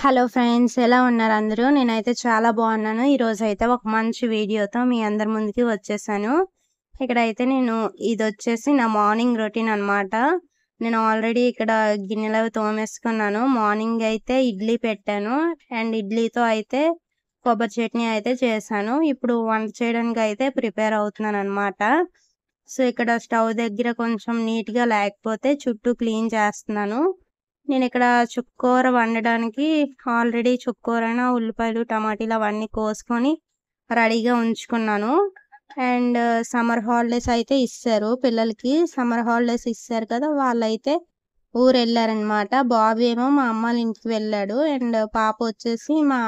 Hello friends, ఎలా ఉన్నారు అందరూ? నేనైతే చాలా బాగున్నాను. ఈరోజైతే ఒక మంచి వీడియోతో మీ అందరి ముందుకి వచ్చేసాను. ఇక్కడైతే ఇదొచ్చేసి నా మార్నింగ్ రొటీన్ అనమాట. నేను ఆల్రెడీ ఇక్కడ గిన్నెలవి తోమేసుకున్నాను. మార్నింగ్ అయితే ఇడ్లీ పెట్టాను అండ్ ఇడ్లీతో అయితే కొబ్బరి చట్నీ అయితే చేశాను. ఇప్పుడు వంట చేయడానికి అయితే ప్రిపేర్ అవుతున్నాను అనమాట. సో ఇక్కడ స్టవ్ దగ్గర కొంచెం నీట్గా లేకపోతే చుట్టూ క్లీన్ చేస్తున్నాను. నేను ఇక్కడ చుక్కకూర వండడానికి ఆల్రెడీ చుక్కకూరన ఉల్లిపాయలు టమాటీలు అవన్నీ కోసుకొని రెడీగా ఉంచుకున్నాను. అండ్ సమ్మర్ హాలిడేస్ అయితే ఇస్తారు పిల్లలకి. సమ్మర్ హాలిడేస్ ఇస్తారు కదా, వాళ్ళైతే ఊరు వెళ్ళారనమాట. బాబు ఏమో మా అమ్మ వాళ్ళ ఇంటికి వెళ్ళాడు అండ్ పాప వచ్చేసి మా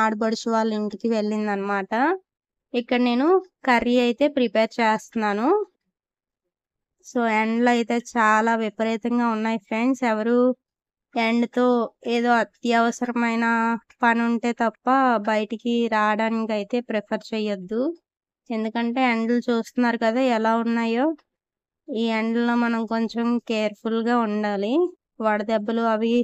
ఆడపడుచు వాళ్ళ ఇంటికి వెళ్ళిందనమాట. ఇక్కడ నేను కర్రీ అయితే ప్రిపేర్ చేస్తున్నాను. సో ఎండలు అయితే చాలా విపరీతంగా ఉన్నాయి ఫ్రెండ్స్. ఎవరు ఎండతో ఏదో అత్యవసరమైన పని ఉంటే తప్ప బయటికి రావడానికి అయితే ప్రిఫర్ చేయొద్దు. ఎందుకంటే ఎండలు చూస్తున్నారు కదా ఎలా ఉన్నాయో. ఈ ఎండలో మనం కొంచెం కేర్ఫుల్గా ఉండాలి. వడదెబ్బలు అవి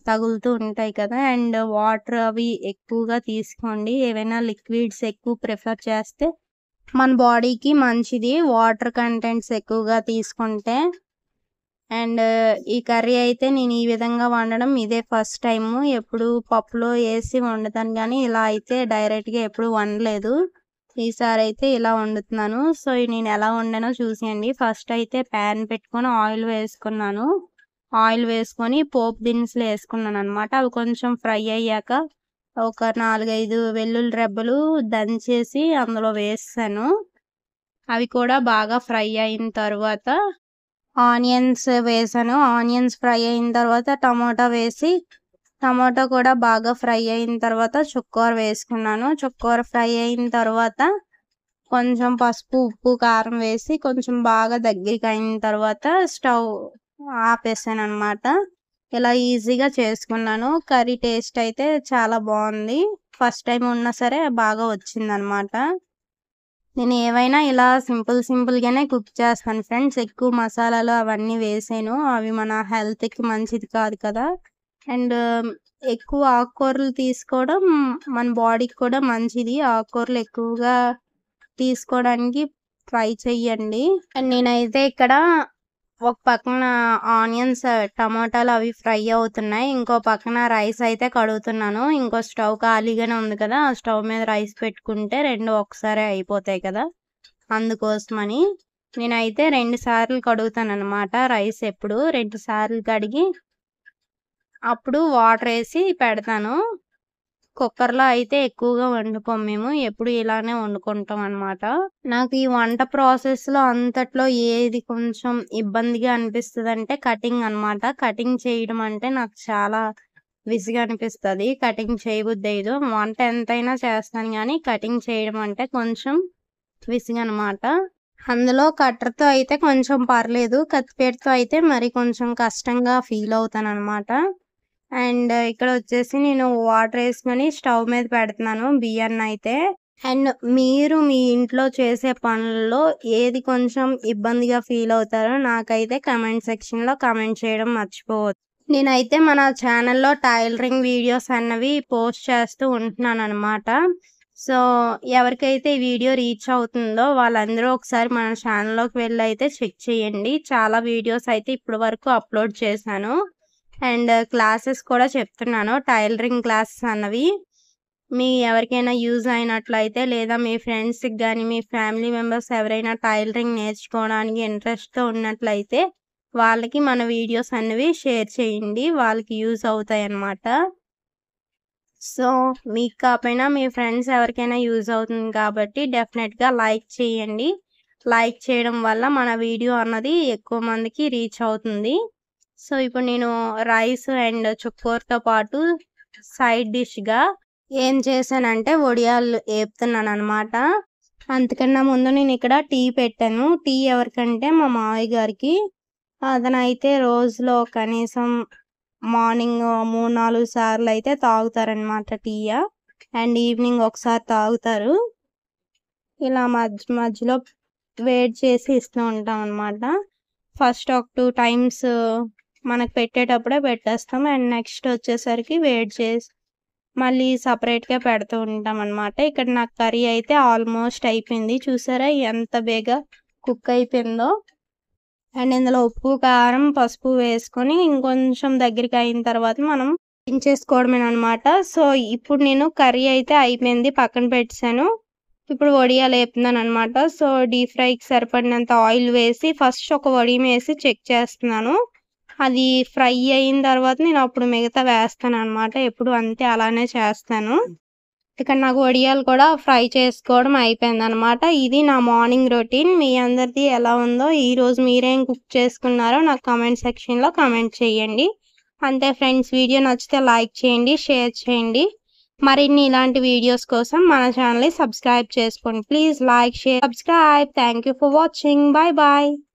తగులుతూ ఉంటాయి కదా. అండ్ వాటర్ అవి ఎక్కువగా తీసుకోండి. ఏవైనా లిక్విడ్స్ ఎక్కువ ప్రిఫర్ చేస్తే మన బాడీకి మంచిది, వాటర్ కంటెంట్స్ ఎక్కువగా తీసుకుంటే. అండ్ ఈ కర్రీ అయితే నేను ఈ విధంగా వండడం ఇదే ఫస్ట్ టైము. ఎప్పుడు పప్పులో వేసి వండుతాను కానీ ఇలా అయితే డైరెక్ట్గా ఎప్పుడు వండలేదు. ఈసారి అయితే ఇలా వండుతున్నాను. సో నేను ఎలా వండానో చూసేయండి. ఫస్ట్ అయితే ప్యాన్ పెట్టుకొని ఆయిల్ వేసుకున్నాను. ఆయిల్ వేసుకొని పోపు దినుసులు వేసుకున్నాను అనమాట. అవి కొంచెం ఫ్రై అయ్యాక ఒక 4-5 వెల్లుల్లి రెబ్బలు దంచేసి అందులో వేసాను. అవి కూడా బాగా ఫ్రై అయిన తర్వాత ఆనియన్స్ వేసాను. ఆనియన్స్ ఫ్రై అయిన తర్వాత టమాటా వేసి, టమాటా కూడా బాగా ఫ్రై అయిన తర్వాత చుక్కకూర వేసుకున్నాను. చుక్కకూర ఫ్రై అయిన తర్వాత కొంచెం పసుపు, ఉప్పు, కారం వేసి కొంచెం బాగా దగ్గరికి అయిన తర్వాత స్టవ్ ఆపేసాను అనమాట. ఇలా ఈజీగా చేసుకున్నాను. కర్రీ టేస్ట్ అయితే చాలా బాగుంది. ఫస్ట్ టైం ఉన్నా సరే బాగా వచ్చిందనమాట. నేను ఏవైనా ఇలా సింపుల్గానే కుక్ చేస్తాను ఫ్రెండ్స్. ఎక్కువ మసాలాలు అవన్నీ వేసాను. అవి మన హెల్త్కి మంచిది కాదు కదా. అండ్ ఎక్కువ ఆకుకూరలు తీసుకోవడం మన బాడీకి కూడా మంచిది. ఆకుకూరలు ఎక్కువగా తీసుకోవడానికి ట్రై చెయ్యండి. అండ్ నేనైతే ఇక్కడ ఒక పక్కన ఆనియన్స్, టమాటాలు అవి ఫ్రై అవుతున్నాయి. ఇంకో పక్కన రైస్ అయితే కడుగుతున్నాను. ఇంకో స్టవ్ ఖాళీగానే ఉంది కదా, ఆ స్టవ్ మీద రైస్ పెట్టుకుంటే రెండు ఒకసారి అయిపోతాయి కదా, అందుకోసమని నేనైతే 2 సార్లు కడుగుతాను అనమాట. రైస్ ఎప్పుడు 2 సార్లు కడిగి అప్పుడు వాటర్ వేసి పెడతాను. కుక్కర్లో అయితే ఎక్కువగా వండుకోం మేము, ఎప్పుడు ఇలానే వండుకుంటాం అనమాట. నాకు ఈ వంట ప్రాసెస్లో అంతట్లో ఏది కొంచెం ఇబ్బందిగా అనిపిస్తుంది అంటే కటింగ్ అనమాట. కటింగ్ చేయడం అంటే నాకు చాలా విసిగా అనిపిస్తుంది. కటింగ్ చేయబుద్ధి అయ్యదు. వంట ఎంతైనా చేస్తాను కానీ కటింగ్ చేయడం అంటే కొంచెం విసిగా అనమాట. అందులో కట్టర్తో అయితే కొంచెం పర్లేదు, కత్తిపీటతో అయితే మరి కొంచెం కష్టంగా ఫీల్ అవుతాను అనమాట. అండ్ ఇక్కడ వచ్చేసి నేను వాటర్ వేసుకొని స్టవ్ మీద పెడుతున్నాను బియ్యాన్ని అయితే. అండ్ మీరు మీ ఇంట్లో చేసే పనుల్లో ఏది కొంచెం ఇబ్బందిగా ఫీల్ అవుతారో నాకైతే కమెంట్ సెక్షన్లో కమెంట్ చేయడం మర్చిపోవద్దు. నేనైతే మన ఛానల్లో టైలరింగ్ వీడియోస్ అన్నవి పోస్ట్ చేస్తూ ఉంటున్నాను అనమాట. సో ఎవరికైతే ఈ వీడియో రీచ్ అవుతుందో వాళ్ళందరూ ఒకసారి మన ఛానల్లోకి వెళ్ళి అయితే చెక్ చేయండి. చాలా వీడియోస్ అయితే ఇప్పటి వరకు అప్లోడ్ చేశాను. అండ్ క్లాసెస్ కూడా చెప్తున్నాను, టైలరింగ్ క్లాసెస్ అన్నవి. మీ ఎవరికైనా యూజ్ అయినట్లయితే లేదా మీ ఫ్రెండ్స్కి కానీ మీ ఫ్యామిలీ మెంబర్స్ ఎవరైనా టైలరింగ్ నేర్చుకోవడానికి ఇంట్రెస్ట్తో ఉన్నట్లయితే వాళ్ళకి మన వీడియోస్ అన్నవి షేర్ చేయండి, వాళ్ళకి యూజ్ అవుతాయి అన్నమాట. సో మీకు కాకపోయినా మీ ఫ్రెండ్స్ ఎవరికైనా యూజ్ అవుతుంది కాబట్టి డెఫినెట్గా లైక్ చేయండి. లైక్ చేయడం వల్ల మన వీడియో అన్నది ఎక్కువ మందికి రీచ్ అవుతుంది. సో ఇప్పుడు నేను రైస్ అండ్ చుక్కకూరతో పాటు సైడ్ డిష్గా ఏం చేశానంటే వడియాలు వేపుతున్నాను అనమాట. అంతకన్నా ముందు నేను ఇక్కడ టీ పెట్టాను. టీ ఎవరికంటే మా మావయ్య గారికి. అతనైతే రోజులో కనీసం మార్నింగ్ 3-4 సార్లు అయితే తాగుతారనమాట టీ. అండ్ ఈవినింగ్ ఒకసారి తాగుతారు. ఇలా మధ్యలో వేడి చేసి ఇస్తూ ఉంటాం అనమాట. ఫస్ట్ ఒక 2 టైమ్స్ మనకు పెట్టేటప్పుడే పెట్టేస్తాం. అండ్ నెక్స్ట్ వచ్చేసరికి వేడి చేసి మళ్ళీ సెపరేట్‌గా పెడుతూ ఉంటామనమాట. ఇక్కడ నాకు కర్రీ అయితే ఆల్మోస్ట్ అయిపోయింది. చూసారా ఎంత బేగా కుక్ అయిపోయిందో. అండ్ ఇందులో ఉప్పు, కారం, పసుపు వేసుకొని ఇంకొంచెం దగ్గరికి అయిన తర్వాత మనం దించేసుకోవడమేననమాట. సో, ఇప్పుడు నేను కర్రీ అయితే అయిపోయింది. పక్కన పెట్టేసాను. ఇప్పుడు వడియాలు ఏపుతున్నాననమాట. సో, డీప్ ఫ్రైకి సరిపడినంత ఆయిల్ వేసి ఫస్ట్ ఒక వడియం వేసి చెక్ చేస్తున్నాను. అది ఫ్రై అయిన తర్వాత నేను అప్పుడు మిగతా వేస్తాననమాట. ఎప్పుడు అంతే అలానే చేస్తాను. ఇక్కడ నాకు వడియాలు కూడా ఫ్రై చేసుకోవడం అయిపోయిందనమాట. ఇది నా మార్నింగ్ రొటీన్. మీ అందరిది ఎలా ఉందో, ఈరోజు మీరేం కుక్ చేసుకున్నారో నాకు కామెంట్ సెక్షన్‌లో కామెంట్ చేయండి. అంతే ఫ్రెండ్స్, వీడియో నచ్చితే లైక్ చేయండి, షేర్ చేయండి. మరిన్ని ఇలాంటి వీడియోస్ కోసం మన ఛానల్‌ని సబ్స్క్రైబ్ చేసుకోండి. Please like, share, subscribe. Thank you for watching. By by.